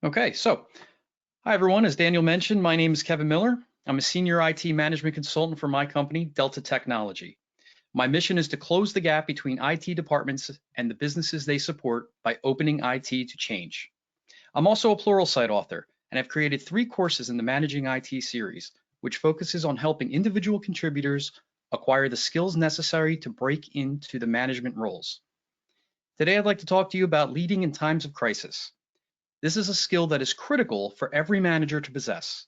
Okay, so hi everyone. As Daniel mentioned, my name is Kevin Miller. I'm a senior IT management consultant for my company, Delta Technology. My mission is to close the gap between IT departments and the businesses they support by opening IT to change. I'm also a Pluralsight author, and I've created 3 courses in the Managing IT series, which focuses on helping individual contributors acquire the skills necessary to break into the management roles. Today, I'd like to talk to you about leading in times of crisis. This is a skill that is critical for every manager to possess.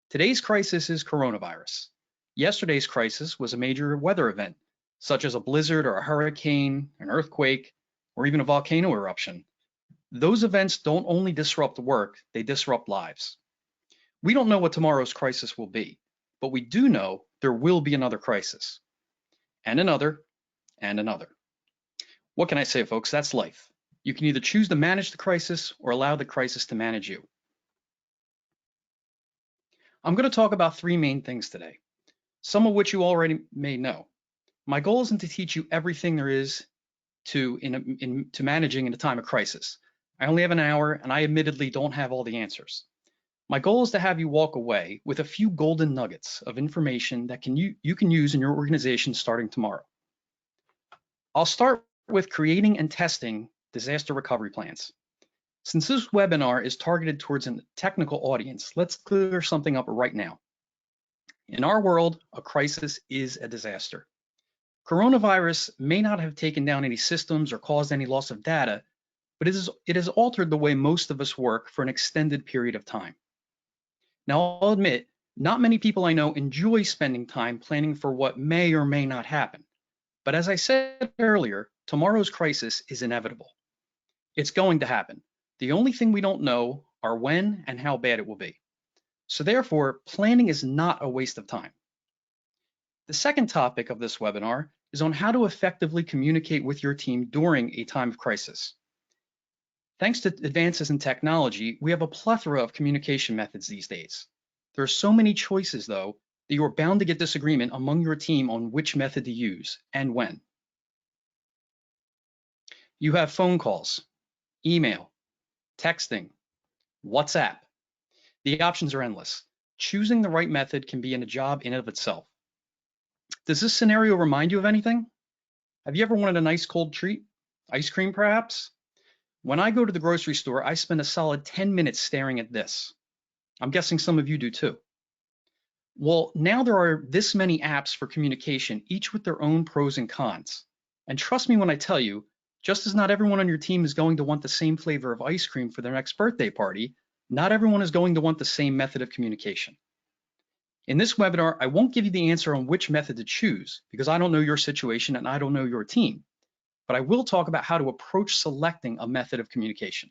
Today's crisis is coronavirus. Yesterday's crisis was a major weather event, such as a blizzard or a hurricane, an earthquake, or even a volcano eruption. Those events don't only disrupt work, they disrupt lives. We don't know what tomorrow's crisis will be, but we do know there will be another crisis, and another, and another. What can I say, folks? That's life. You can either choose to manage the crisis or allow the crisis to manage you. I'm going to talk about 3 main things today, some of which you already may know. My goal isn't to teach you everything there is to managing in a time of crisis. I only have an hour, and I admittedly don't have all the answers. My goal is to have you walk away with a few golden nuggets of information that you can use in your organization starting tomorrow. I'll start with creating and testing disaster recovery plans. Since this webinar is targeted towards a technical audience, let's clear something up right now. In our world, a crisis is a disaster. Coronavirus may not have taken down any systems or caused any loss of data, but it has altered the way most of us work for an extended period of time. Now, I'll admit, not many people I know enjoy spending time planning for what may or may not happen. But as I said earlier, tomorrow's crisis is inevitable. It's going to happen. The only thing we don't know are when and how bad it will be. So therefore, planning is not a waste of time. The second topic of this webinar is on how to effectively communicate with your team during a time of crisis. Thanks to advances in technology, we have a plethora of communication methods these days. There are so many choices, though, that you are bound to get disagreement among your team on which method to use and when. You have phone calls, email, texting, WhatsApp. The options are endless. Choosing the right method can be a job in and of itself. Does this scenario remind you of anything? Have you ever wanted a nice cold treat? Ice cream, perhaps? When I go to the grocery store, I spend a solid 10 minutes staring at this. I'm guessing some of you do too. Well, now there are this many apps for communication, each with their own pros and cons. And trust me when I tell you, just as not everyone on your team is going to want the same flavor of ice cream for their next birthday party, not everyone is going to want the same method of communication. In this webinar, I won't give you the answer on which method to choose because I don't know your situation and I don't know your team, but I will talk about how to approach selecting a method of communication.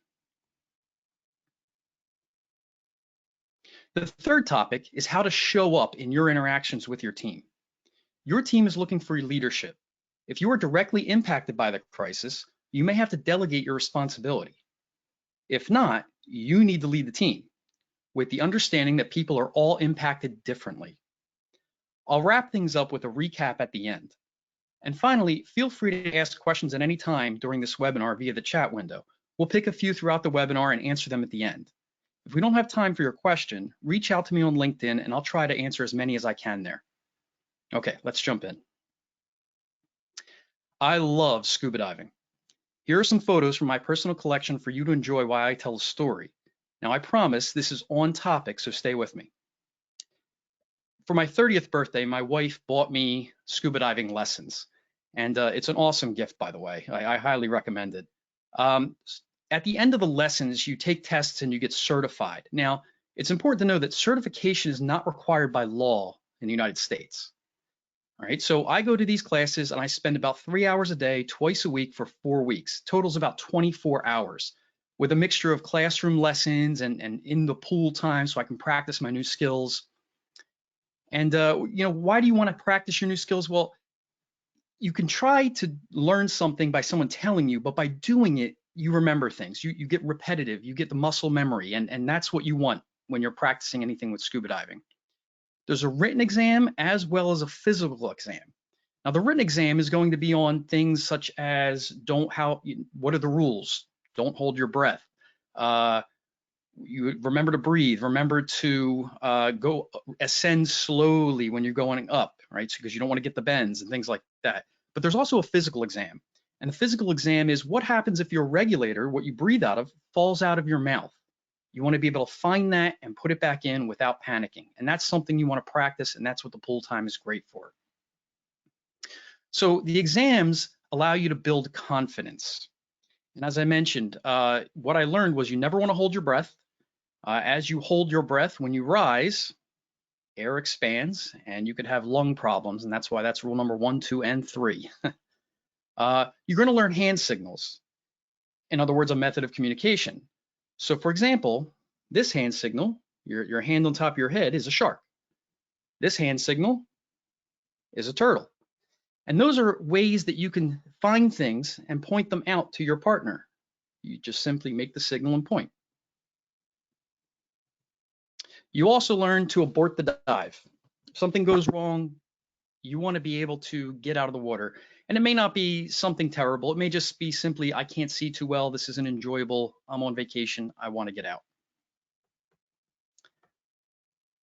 The third topic is how to show up in your interactions with your team. Your team is looking for leadership. If you are directly impacted by the crisis, you may have to delegate your responsibility. If not, you need to lead the team with the understanding that people are all impacted differently. I'll wrap things up with a recap at the end. And finally, feel free to ask questions at any time during this webinar via the chat window. We'll pick a few throughout the webinar and answer them at the end. If we don't have time for your question, reach out to me on LinkedIn and I'll try to answer as many as I can there. Okay, let's jump in. I love scuba diving. Here are some photos from my personal collection for you to enjoy while I tell a story. Now, I promise this is on topic, so stay with me. For my 30th birthday, my wife bought me scuba diving lessons. And it's an awesome gift, by the way. I highly recommend it. At the end of the lessons, you take tests and you get certified. Now, it's important to know that certification is not required by law in the United States. All right, so I go to these classes and I spend about 3 hours a day, twice a week for 4 weeks. Totals about 24 hours with a mixture of classroom lessons and in the pool time so I can practice my new skills. And why do you want to practice your new skills? Well, you can try to learn something by someone telling you, but by doing it, you remember things. You get repetitive, you get the muscle memory, and that's what you want when you're practicing anything with scuba diving. There's a written exam as well as a physical exam. Now, the written exam is going to be on things such as what are the rules? Don't hold your breath. You remember to breathe, remember to ascend slowly when you're going up, right? Because you don't want to get the bends and things like that. But there's also a physical exam. And the physical exam is what happens if your regulator, what you breathe out of, falls out of your mouth. You want to be able to find that and put it back in without panicking. And that's something you want to practice, and that's what the pool time is great for. So the exams allow you to build confidence. And as I mentioned, what I learned was you never want to hold your breath. As you hold your breath, when you rise, air expands and you could have lung problems. And that's why that's rule number 1, 2, and 3. You're going to learn hand signals. In other words, a method of communication. So for example, this hand signal, your hand on top of your head, is a shark. This hand signal is a turtle. And those are ways that you can find things and point them out to your partner. You just simply make the signal and point. You also learn to abort the dive. If something goes wrong, you want to be able to get out of the water. And it may not be something terrible. It may just be simply, I can't see too well. This isn't enjoyable. I'm on vacation. I want to get out.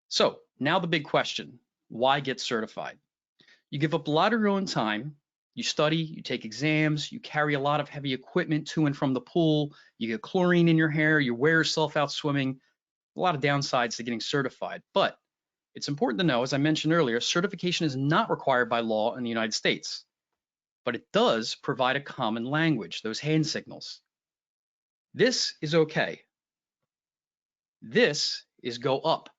So now the big question, why get certified? You give up a lot of your own time. You study, you take exams, you carry a lot of heavy equipment to and from the pool. You get chlorine in your hair. You wear yourself out swimming. A lot of downsides to getting certified, but it's important to know, as I mentioned earlier, certification is not required by law in the United States, but it does provide a common language, those hand signals. This is okay. This is go up.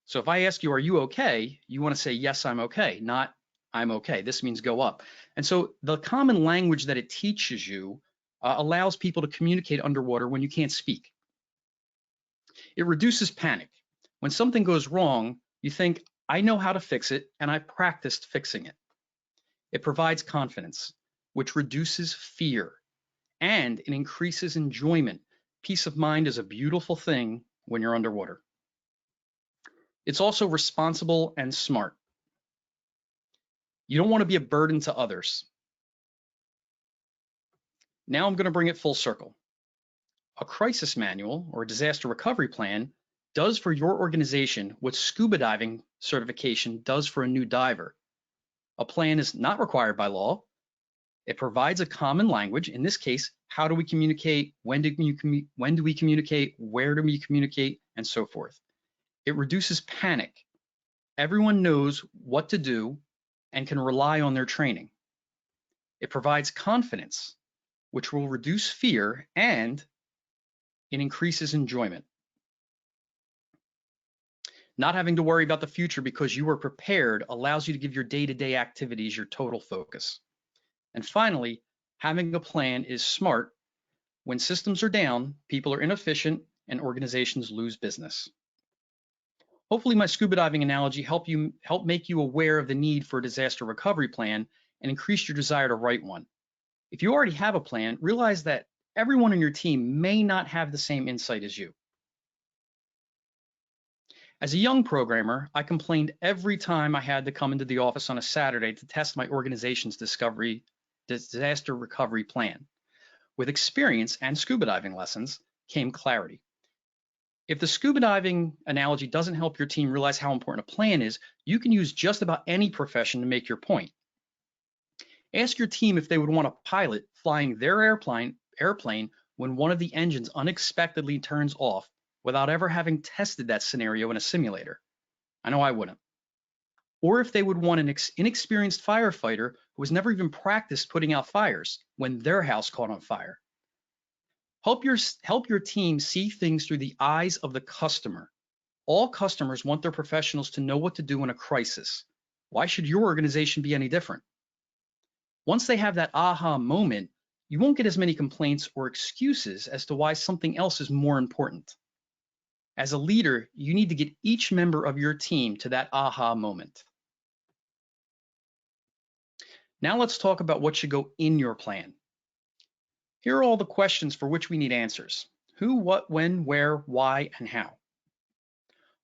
So if I ask you, are you okay? You want to say, yes, I'm okay, not I'm okay. This means go up. And so the common language that it teaches you allows people to communicate underwater when you can't speak. It reduces panic. When something goes wrong, you think, I know how to fix it, and I practiced fixing it. It provides confidence, which reduces fear, and it increases enjoyment. Peace of mind is a beautiful thing when you're underwater. It's also responsible and smart. You don't want to be a burden to others. Now I'm going to bring it full circle. A crisis manual or a disaster recovery plan does for your organization what scuba diving certification does for a new diver. A plan is not required by law. It provides a common language. In this case, how do we communicate? When do we communicate? Where do we communicate? And so forth. It reduces panic. Everyone knows what to do and can rely on their training. It provides confidence, which will reduce fear, and it increases enjoyment. Not having to worry about the future because you are prepared allows you to give your day-to-day activities your total focus. And finally, having a plan is smart. When systems are down, people are inefficient, and organizations lose business. Hopefully my scuba diving analogy helped make you aware of the need for a disaster recovery plan and increase your desire to write one. If you already have a plan, realize that everyone on your team may not have the same insight as you. As a young programmer, I complained every time I had to come into the office on a Saturday to test my organization's disaster recovery plan. With experience and scuba diving lessons came clarity. If the scuba diving analogy doesn't help your team realize how important a plan is, you can use just about any profession to make your point. Ask your team if they would want a pilot flying their airplane when one of the engines unexpectedly turns off without ever having tested that scenario in a simulator. I know I wouldn't. Or if they would want an inexperienced firefighter who has never even practiced putting out fires when their house caught on fire. Help your team see things through the eyes of the customer. All customers want their professionals to know what to do in a crisis. Why should your organization be any different? Once they have that aha moment, you won't get as many complaints or excuses as to why something else is more important. As a leader, you need to get each member of your team to that aha moment. Now let's talk about what should go in your plan. Here are all the questions for which we need answers. Who, what, when, where, why, and how.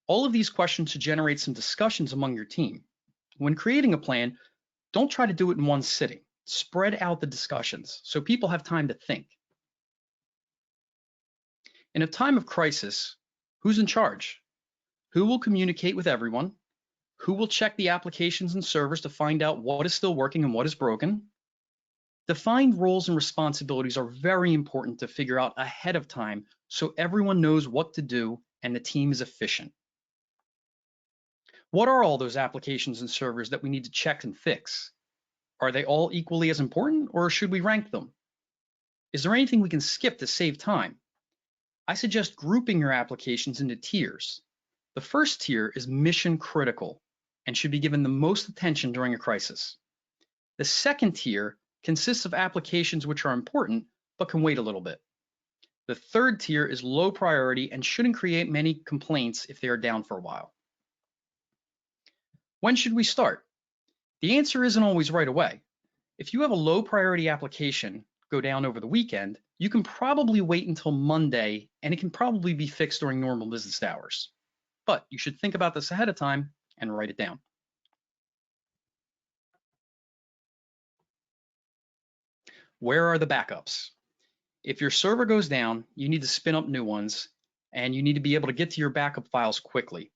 All of these questions should generate some discussions among your team. When creating a plan, don't try to do it in one sitting. Spread out the discussions so people have time to think. In a time of crisis, who's in charge? Who will communicate with everyone? Who will check the applications and servers to find out what is still working and what is broken? Defined roles and responsibilities are very important to figure out ahead of time so everyone knows what to do and the team is efficient. What are all those applications and servers that we need to check and fix? Are they all equally as important, or should we rank them? Is there anything we can skip to save time? I suggest grouping your applications into tiers. The first tier is mission critical and should be given the most attention during a crisis. The second tier consists of applications which are important but can wait a little bit. The third tier is low priority and shouldn't create many complaints if they are down for a while. When should we start? The answer isn't always right away. If you have a low priority application go down over the weekend, you can probably wait until Monday and it can probably be fixed during normal business hours. But you should think about this ahead of time and write it down. Where are the backups? If your server goes down, you need to spin up new ones, and you need to be able to get to your backup files quickly.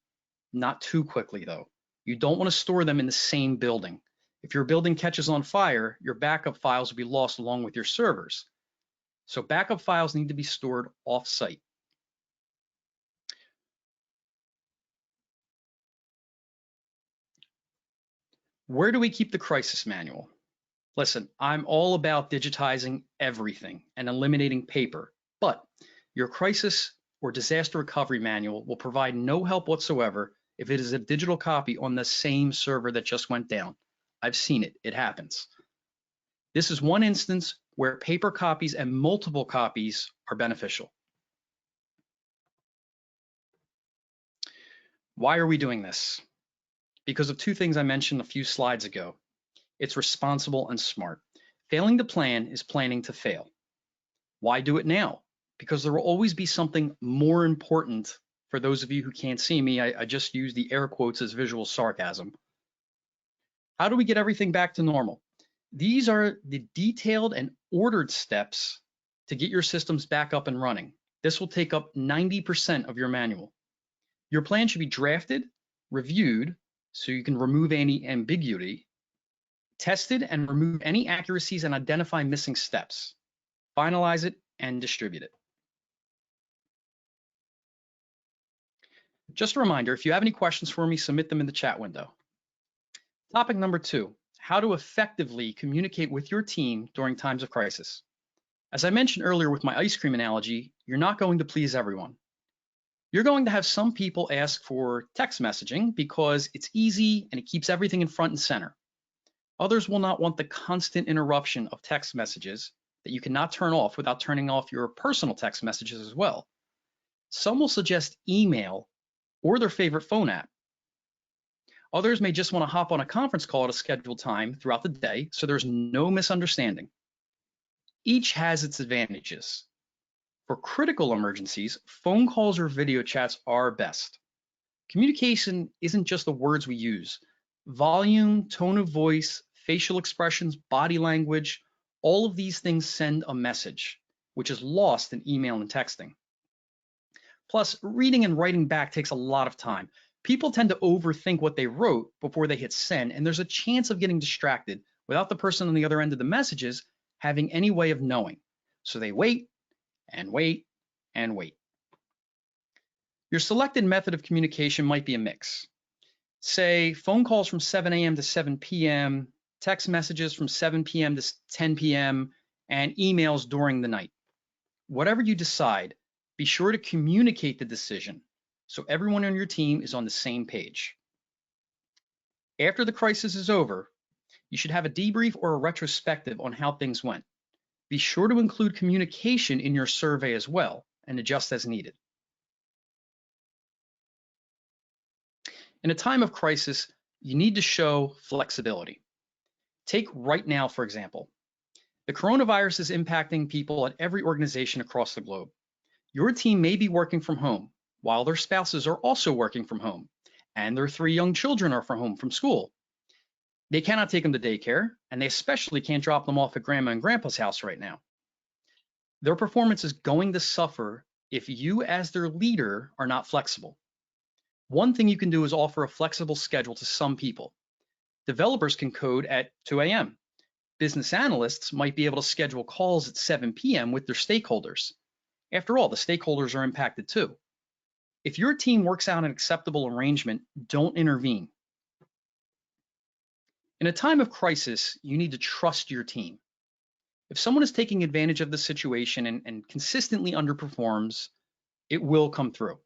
Not too quickly, though. You don't want to store them in the same building. If your building catches on fire, your backup files will be lost along with your servers. So backup files need to be stored off-site. Where do we keep the crisis manual? Listen, I'm all about digitizing everything and eliminating paper, but your crisis or disaster recovery manual will provide no help whatsoever if it is a digital copy on the same server that just went down. I've seen it, it happens. This is one instance where paper copies and multiple copies are beneficial. Why are we doing this? Because of two things I mentioned a few slides ago. It's responsible and smart. Failing to plan is planning to fail. Why do it now? Because there will always be something more important. For those of you who can't see me, I just use the air quotes as visual sarcasm. How do we get everything back to normal? These are the detailed and ordered steps to get your systems back up and running. This will take up 90% of your manual. Your plan should be drafted, reviewed, so you can remove any ambiguity, tested and remove any accuracies and identify missing steps. Finalize it and distribute it. Just a reminder, if you have any questions for me, submit them in the chat window. Topic number 2, how to effectively communicate with your team during times of crisis. As I mentioned earlier with my ice cream analogy, you're not going to please everyone. You're going to have some people ask for text messaging because it's easy and it keeps everything in front and center. Others will not want the constant interruption of text messages that you cannot turn off without turning off your personal text messages as well. Some will suggest email or their favorite phone app. Others may just want to hop on a conference call at a scheduled time throughout the day, so there's no misunderstanding. Each has its advantages. For critical emergencies, phone calls or video chats are best. Communication isn't just the words we use. Volume, tone of voice, facial expressions, body language, all of these things send a message, which is lost in email and texting. Plus, reading and writing back takes a lot of time. People tend to overthink what they wrote before they hit send, and there's a chance of getting distracted without the person on the other end of the messages having any way of knowing. So they wait and wait and wait. Your selected method of communication might be a mix. Say phone calls from 7 a.m. to 7 p.m., text messages from 7 p.m. to 10 p.m., and emails during the night. Whatever you decide, be sure to communicate the decision so everyone on your team is on the same page. After the crisis is over, you should have a debrief or a retrospective on how things went. Be sure to include communication in your survey as well and adjust as needed. In a time of crisis, you need to show flexibility. Take right now, for example. The coronavirus is impacting people at every organization across the globe. Your team may be working from home, while their spouses are also working from home, and their 3 young children are from home from school. They cannot take them to daycare, and they especially can't drop them off at grandma and grandpa's house right now. Their performance is going to suffer if you as their leader are not flexible. One thing you can do is offer a flexible schedule to some people. Developers can code at 2 a.m. Business analysts might be able to schedule calls at 7 p.m. with their stakeholders. After all, the stakeholders are impacted too. If your team works out an acceptable arrangement, don't intervene. In a time of crisis, you need to trust your team. If someone is taking advantage of the situation and consistently underperforms, it will come through.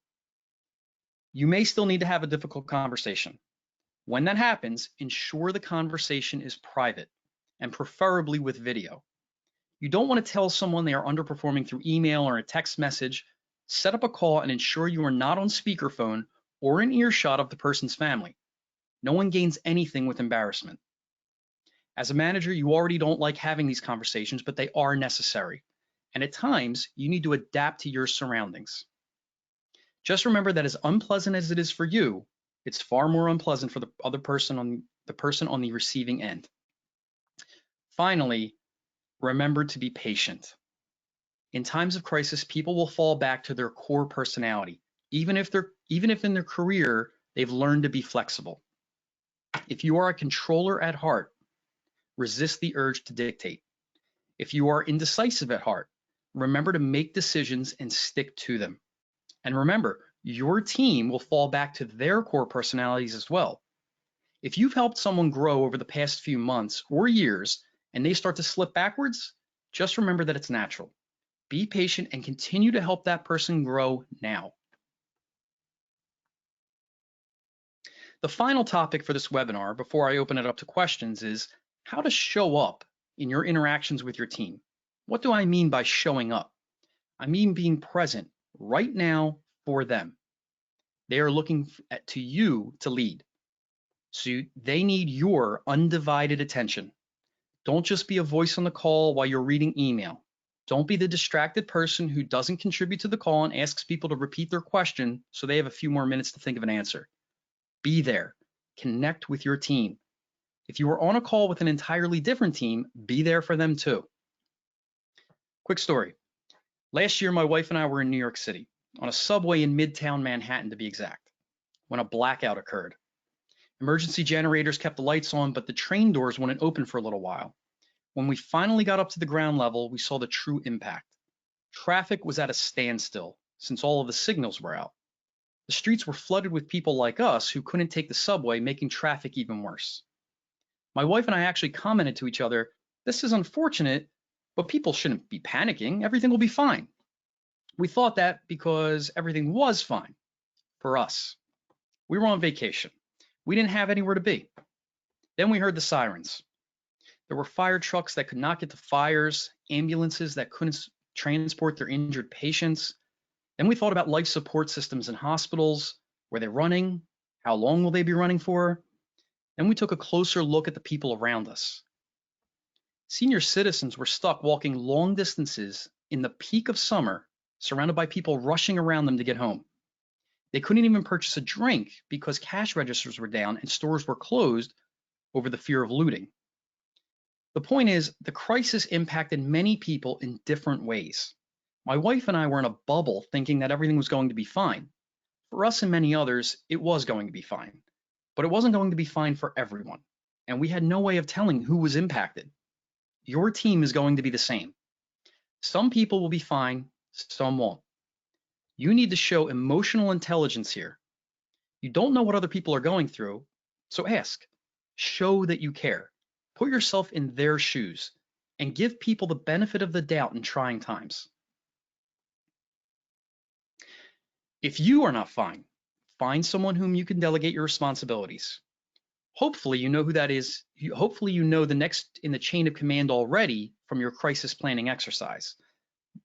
You may still need to have a difficult conversation. When that happens, ensure the conversation is private and preferably with video. You don't want to tell someone they are underperforming through email or a text message. Set up a call and ensure you are not on speakerphone or in earshot of the person's family. No one gains anything with embarrassment. As a manager, you already don't like having these conversations, but they are necessary. And at times, you need to adapt to your surroundings. Just remember that as unpleasant as it is for you, it's far more unpleasant for the other person on the receiving end. Finally, remember to be patient. In times of crisis, people will fall back to their core personality, even if in their career they've learned to be flexible. If you are a controller at heart, resist the urge to dictate. If you are indecisive at heart, remember to make decisions and stick to them. And remember, your team will fall back to their core personalities as well. If you've helped someone grow over the past few months or years and they start to slip backwards, just remember that it's natural. Be patient and continue to help that person grow now. The final topic for this webinar, before I open it up to questions, is how to show up in your interactions with your team. What do I mean by showing up? I mean being present right now for them. They are looking to you to lead. So they need your undivided attention. Don't just be a voice on the call while you're reading email. Don't be the distracted person who doesn't contribute to the call and asks people to repeat their question so they have a few more minutes to think of an answer. Be there. Connect with your team. If you are on a call with an entirely different team, be there for them too. Quick story. Last year, my wife and I were in New York City, on a subway in Midtown Manhattan to be exact, when a blackout occurred. Emergency generators kept the lights on, but the train doors wouldn't open for a little while. When we finally got up to the ground level, we saw the true impact. Traffic was at a standstill since all of the signals were out. The streets were flooded with people like us who couldn't take the subway, making traffic even worse. My wife and I actually commented to each other, "This is unfortunate, but people shouldn't be panicking. Everything will be fine." We thought that because everything was fine for us. We were on vacation. We didn't have anywhere to be. Then we heard the sirens. There were fire trucks that could not get to fires, ambulances that couldn't transport their injured patients. Then we thought about life support systems in hospitals. Were they running? How long will they be running for? Then we took a closer look at the people around us. Senior citizens were stuck walking long distances in the peak of summer, surrounded by people rushing around them to get home. They couldn't even purchase a drink because cash registers were down and stores were closed over the fear of looting. The point is, the crisis impacted many people in different ways. My wife and I were in a bubble thinking that everything was going to be fine. For us and many others, it was going to be fine. But it wasn't going to be fine for everyone. And we had no way of telling who was impacted. Your team is going to be the same. Some people will be fine, some won't. You need to show emotional intelligence here. You don't know what other people are going through, so ask. Show that you care. Put yourself in their shoes and give people the benefit of the doubt in trying times. If you are not fine, find someone whom you can delegate your responsibilities. Hopefully you know who that is. Hopefully you know the next in the chain of command already from your crisis planning exercise.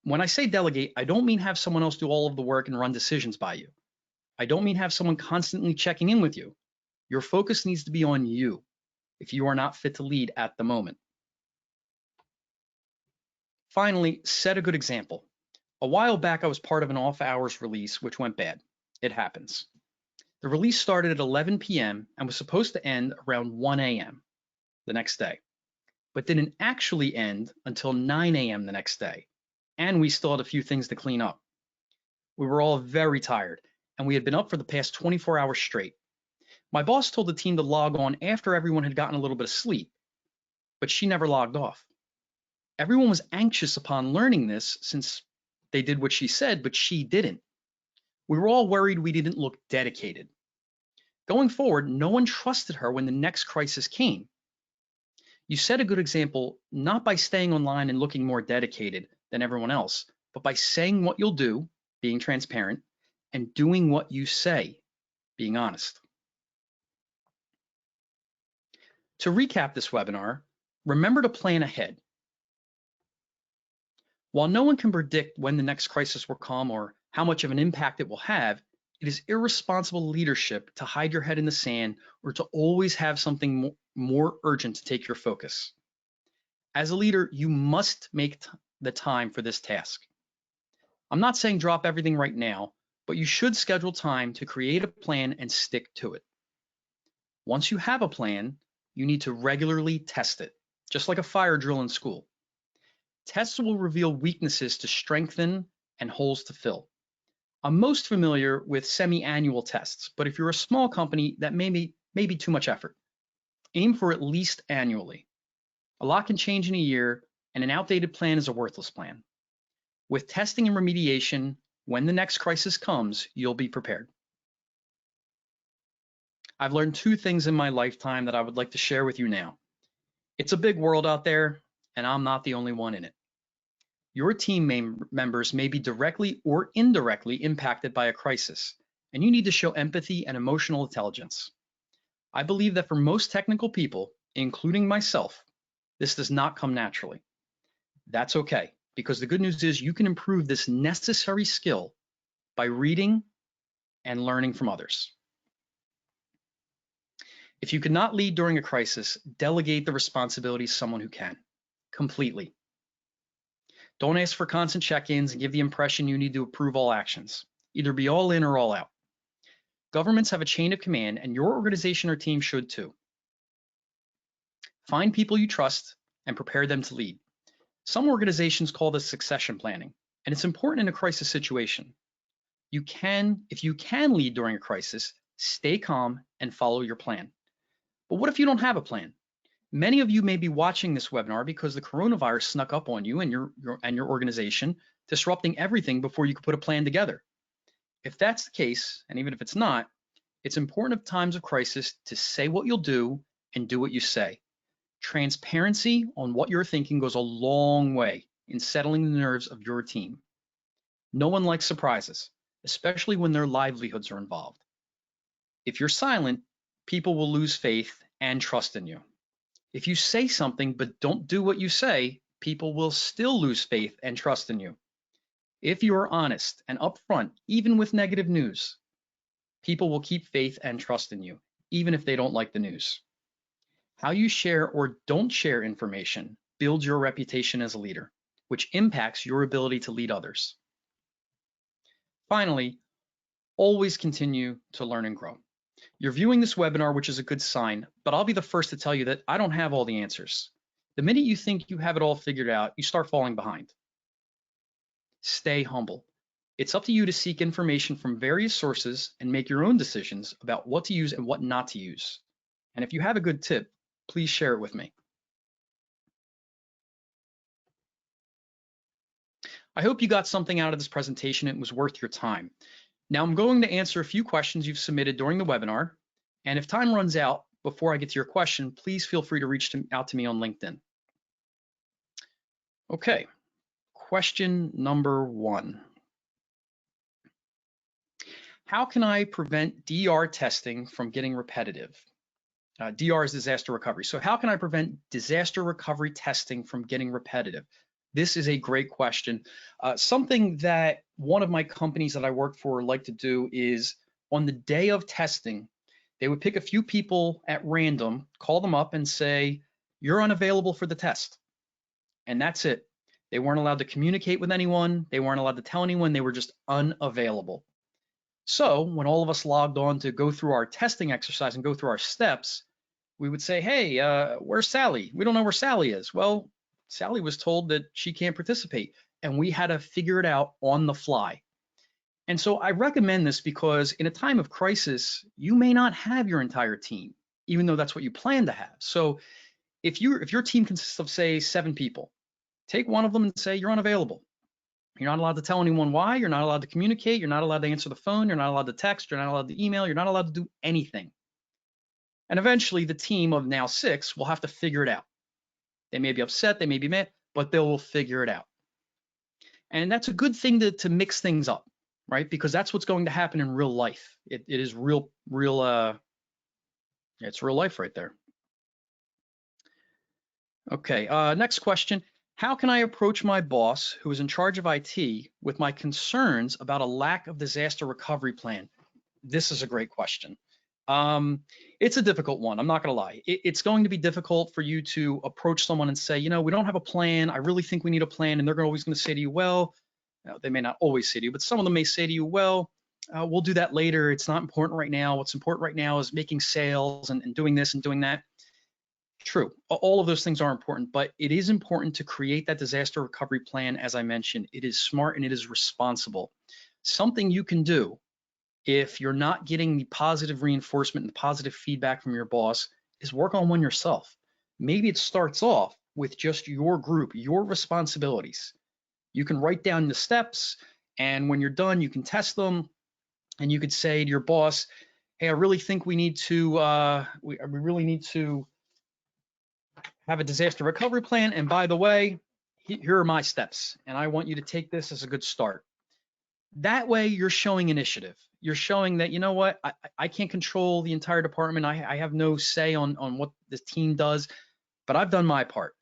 When I say delegate, I don't mean have someone else do all of the work and run decisions by you. I don't mean have someone constantly checking in with you. Your focus needs to be on you if you are not fit to lead at the moment. Finally, set a good example. A while back, I was part of an off-hours release, which went bad. It happens. The release started at 11 p.m. and was supposed to end around 1 a.m. the next day, but didn't actually end until 9 a.m. the next day, and we still had a few things to clean up. We were all very tired, and we had been up for the past 24 hours straight. My boss told the team to log on after everyone had gotten a little bit of sleep, but she never logged off. Everyone was anxious upon learning this since they did what she said, but she didn't. We were all worried we didn't look dedicated. Going forward, no one trusted her when the next crisis came. You set a good example not by staying online and looking more dedicated than everyone else, but by saying what you'll do, being transparent, and doing what you say, being honest. To recap this webinar, remember to plan ahead. While no one can predict when the next crisis will come or how much of an impact it will have, it is irresponsible leadership to hide your head in the sand or to always have something more urgent to take your focus. As a leader, you must make the time for this task. I'm not saying drop everything right now, but you should schedule time to create a plan and stick to it. Once you have a plan, you need to regularly test it, just like a fire drill in school. Tests will reveal weaknesses to strengthen and holes to fill. I'm most familiar with semi-annual tests, but if you're a small company, that may be too much effort. Aim for at least annually. A lot can change in a year, and an outdated plan is a worthless plan. With testing and remediation, when the next crisis comes, you'll be prepared. I've learned two things in my lifetime that I would like to share with you now. It's a big world out there, and I'm not the only one in it. Your team members may be directly or indirectly impacted by a crisis, and you need to show empathy and emotional intelligence. I believe that for most technical people, including myself, this does not come naturally. That's okay, because the good news is you can improve this necessary skill by reading and learning from others. If you cannot lead during a crisis, delegate the responsibility to someone who can, completely. Don't ask for constant check-ins and give the impression you need to approve all actions. Either be all in or all out. Governments have a chain of command, and your organization or team should too. Find people you trust and prepare them to lead. Some organizations call this succession planning, and it's important in a crisis situation. If you can lead during a crisis, stay calm and follow your plan. But what if you don't have a plan? Many of you may be watching this webinar because the coronavirus snuck up on you and your organization, disrupting everything before you could put a plan together. If that's the case, and even if it's not, it's important at times of crisis to say what you'll do and do what you say. Transparency on what you're thinking goes a long way in settling the nerves of your team. No one likes surprises, especially when their livelihoods are involved. If you're silent, people will lose faith and trust in you. If you say something but don't do what you say, people will still lose faith and trust in you. If you are honest and upfront, even with negative news, people will keep faith and trust in you, even if they don't like the news. How you share or don't share information builds your reputation as a leader, which impacts your ability to lead others. Finally, always continue to learn and grow. You're viewing this webinar, which is a good sign, but I'll be the first to tell you that I don't have all the answers. The minute you think you have it all figured out, you start falling behind. Stay humble. It's up to you to seek information from various sources and make your own decisions about what to use and what not to use. And if you have a good tip, please share it with me. I hope you got something out of this presentation and it was worth your time. Now I'm going to answer a few questions you've submitted during the webinar, and if time runs out before I get to your question, please feel free to reach out to me on LinkedIn. Okay, question number 1. How can I prevent DR testing from getting repetitive? DR is disaster recovery. So how can I prevent disaster recovery testing from getting repetitive? This is a great question. Something that one of my companies that I work for like to do is on the day of testing, they would pick a few people at random, call them up and say, you're unavailable for the test. And that's it. They weren't allowed to communicate with anyone. They weren't allowed to tell anyone. They were just unavailable. So when all of us logged on to go through our testing exercise and go through our steps, we would say, hey, where's Sally? We don't know where Sally is. Well, Sally was told that she can't participate, and we had to figure it out on the fly. And so I recommend this because in a time of crisis, you may not have your entire team, even though that's what you plan to have. So if your team consists of, say, 7 people, take one of them and say you're unavailable. You're not allowed to tell anyone why. You're not allowed to communicate. You're not allowed to answer the phone. You're not allowed to text. You're not allowed to email. You're not allowed to do anything. And eventually the team of now 6 will have to figure it out. They may be upset, they may be mad, but they will figure it out. And that's a good thing to mix things up, right? Because that's what's going to happen in real life. It is it's real life right there. Okay, next question. How can I approach my boss who is in charge of IT with my concerns about a lack of disaster recovery plan? This is a great question. It's a difficult one. I'm not going to lie. It's going to be difficult for you to approach someone and say, we don't have a plan. I really think we need a plan. And they're always going to say to you, well, they may not always say to you, but some of them may say to you, well, we'll do that later. It's not important right now. What's important right now is making sales and doing this and doing that. True. All of those things are important, but it is important to create that disaster recovery plan. As I mentioned, it is smart and it is responsible. Something you can do if you're not getting the positive reinforcement and the positive feedback from your boss is work on one yourself. Maybe it starts off with just your group, your responsibilities. You can write down the steps, and when you're done, you can test them, and you could say to your boss, hey, I really think we need to, we really need to have a disaster recovery plan. And by the way, here are my steps, and I want you to take this as a good start. That way you're showing initiative. You're showing that, you know what, I can't control the entire department. I have no say on what the team does, but I've done my part.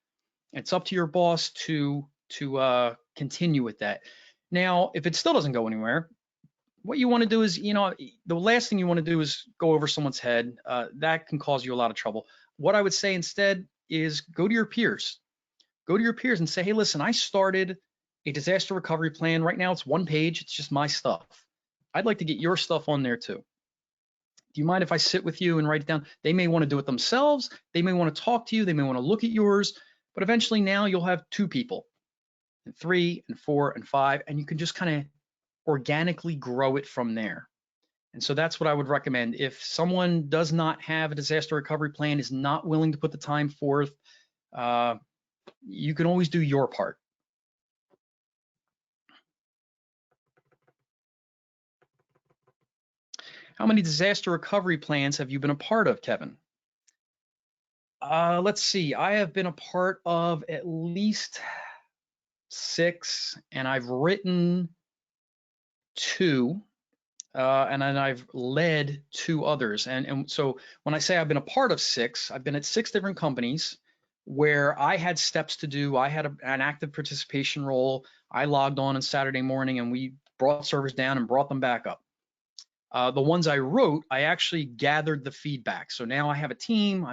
It's up to your boss to continue with that. Now, if it still doesn't go anywhere, what you want to do is, the last thing you want to do is go over someone's head. That can cause you a lot of trouble. What I would say instead is go to your peers. Go to your peers and say, hey, listen, I started a disaster recovery plan. Right now it's 1 page. It's just my stuff. I'd like to get your stuff on there too. Do you mind if I sit with you and write it down? They may want to do it themselves. They may want to talk to you. They may want to look at yours, but eventually now you'll have 2 people, and 3 and 4 and 5, and you can just kind of organically grow it from there. And so that's what I would recommend. If someone does not have a disaster recovery plan, is not willing to put the time forth, you can always do your part. How many disaster recovery plans have you been a part of, Kevin? Let's see. I have been a part of at least 6, and I've written 2, and then I've led 2 others. And so when I say I've been a part of 6, I've been at 6 different companies where I had steps to do. I had an active participation role. I logged on Saturday morning, and we brought servers down and brought them back up. The ones I wrote, I actually gathered the feedback. So now I have a team.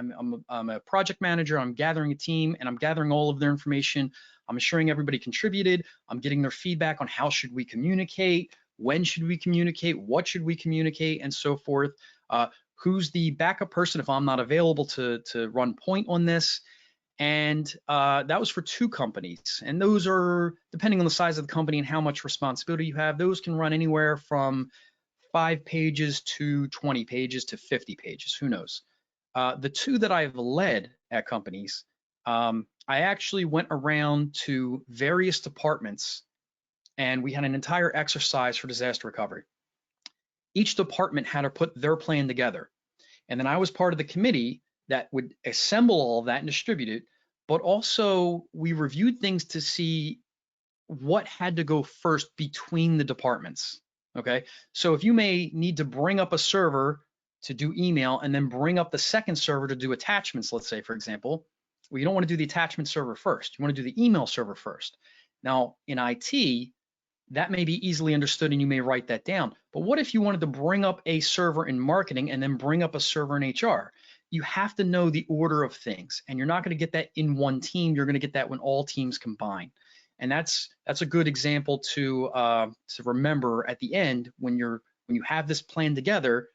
I'm a project manager. I'm gathering a team, and I'm gathering all of their information. I'm ensuring everybody contributed. I'm getting their feedback on how should we communicate, when should we communicate, what should we communicate, and so forth. Who's the backup person if I'm not available to run point on this? And that was for 2 companies. And those are, depending on the size of the company and how much responsibility you have, those can run anywhere from 5 pages to 20 pages to 50 pages, who knows. The 2 that I've led at companies, I actually went around to various departments, and we had an entire exercise for disaster recovery. Each department had to put their plan together. And then I was part of the committee that would assemble all of that and distribute it, but also we reviewed things to see what had to go first between the departments. Okay, so if you may need to bring up a server to do email and then bring up the second server to do attachments, let's say, for example, well, you don't want to do the attachment server first. You want to do the email server first. Now, in IT, that may be easily understood and you may write that down. But what if you wanted to bring up a server in marketing and then bring up a server in HR? You have to know the order of things, and you're not going to get that in one team. You're going to get that when all teams combine. And that's a good example to remember at the end when you have this plan together.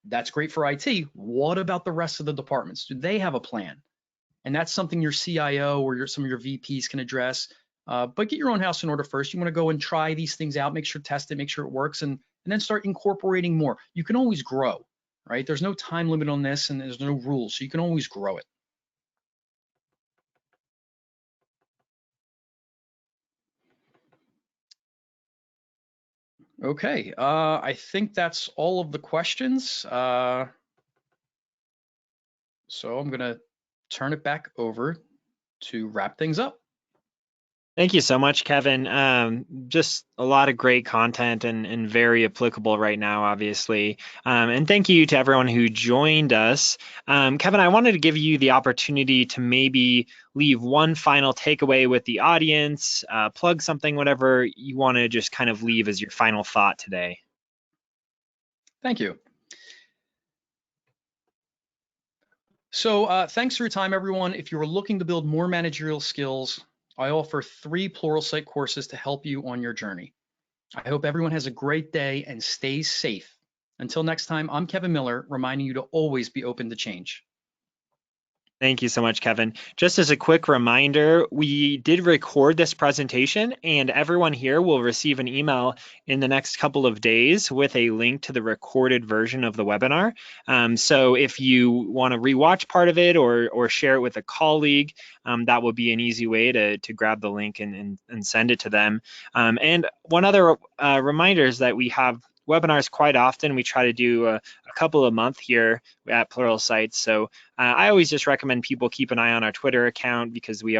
That's great for IT. What about the rest of the departments? Do they have a plan? And that's something your CIO or some of your VPs can address. But get your own house in order first. You want to go and try these things out, make sure, test it, make sure it works, and then start incorporating more. You can always grow, right? There's no time limit on this and there's no rules, so you can always grow it. Okay, I think that's all of the questions. So I'm gonna turn it back over to wrap things up. Thank you so much, Kevin. Just a lot of great content and very applicable right now, obviously. And thank you to everyone who joined us. Kevin, I wanted to give you the opportunity to maybe leave one final takeaway with the audience, plug something, whatever you want to just kind of leave as your final thought today. Thank you. So thanks for your time, everyone. If you're looking to build more managerial skills, I offer 3 Pluralsight courses to help you on your journey. I hope everyone has a great day and stays safe. Until next time, I'm Kevin Miller, reminding you to always be open to change. Thank you so much, Kevin. Just as a quick reminder, we did record this presentation and everyone here will receive an email in the next couple of days with a link to the recorded version of the webinar. So if you want to rewatch part of it or share it with a colleague, that will be an easy way to grab the link and send it to them. And one other reminder is that we have webinars quite often. We try to do a couple a month here at Pluralsight. So I always just recommend people keep an eye on our Twitter account because we